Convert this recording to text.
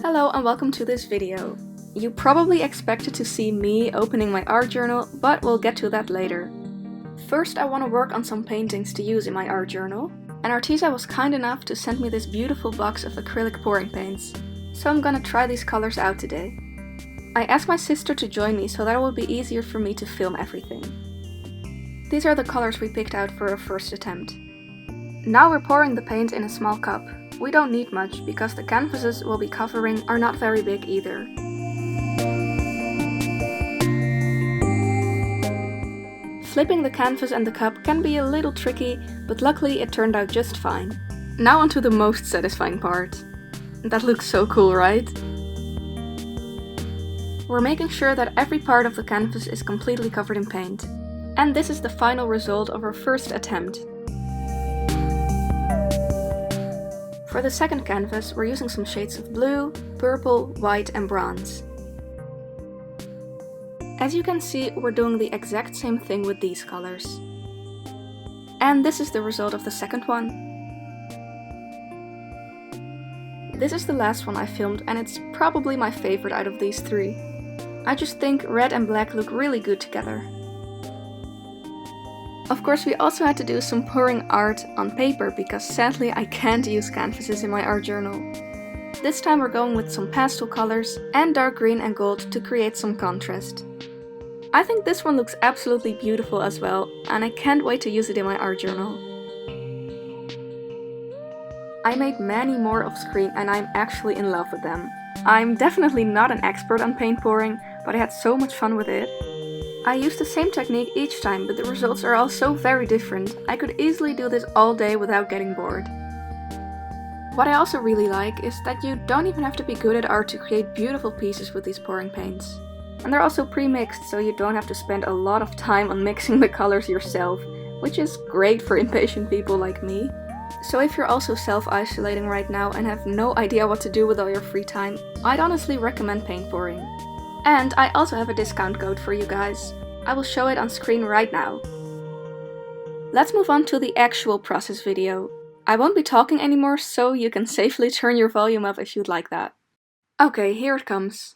Hello and welcome to this video. You probably expected to see me opening my art journal, but we'll get to that later. First I want to work on some paintings to use in my art journal, and Arteza was kind enough to send me this beautiful box of acrylic pouring paints, so I'm gonna try these colors out today. I asked my sister to join me so that it will be easier for me to film everything. These are the colors we picked out for our first attempt. Now we're pouring the paint in a small cup. We don't need much, because the canvases we'll be covering are not very big either. Flipping the canvas and the cup can be a little tricky, but luckily it turned out just fine. Now onto the most satisfying part. That looks so cool, right? We're making sure that every part of the canvas is completely covered in paint. And this is the final result of our first attempt. For the second canvas, we're using some shades of blue, purple, white and bronze. As you can see, we're doing the exact same thing with these colors. And this is the result of the second one. This is the last one I filmed, and it's probably my favorite out of these three. I just think red and black look really good together. Of course, we also had to do some pouring art on paper, because sadly I can't use canvases in my art journal. This time we're going with some pastel colors and dark green and gold to create some contrast. I think this one looks absolutely beautiful as well, and I can't wait to use it in my art journal. I made many more off screen and I'm actually in love with them. I'm definitely not an expert on paint pouring, but I had so much fun with it. I use the same technique each time, but the results are all so very different. I could easily do this all day without getting bored. What I also really like is that you don't even have to be good at art to create beautiful pieces with these pouring paints. And they're also pre-mixed, so you don't have to spend a lot of time on mixing the colors yourself, which is great for impatient people like me. So if you're also self-isolating right now and have no idea what to do with all your free time, I'd honestly recommend paint pouring. And I also have a discount code for you guys. I will show it on screen right now. Let's move on to the actual process video. I won't be talking anymore, so you can safely turn your volume up if you'd like that. Okay, here it comes.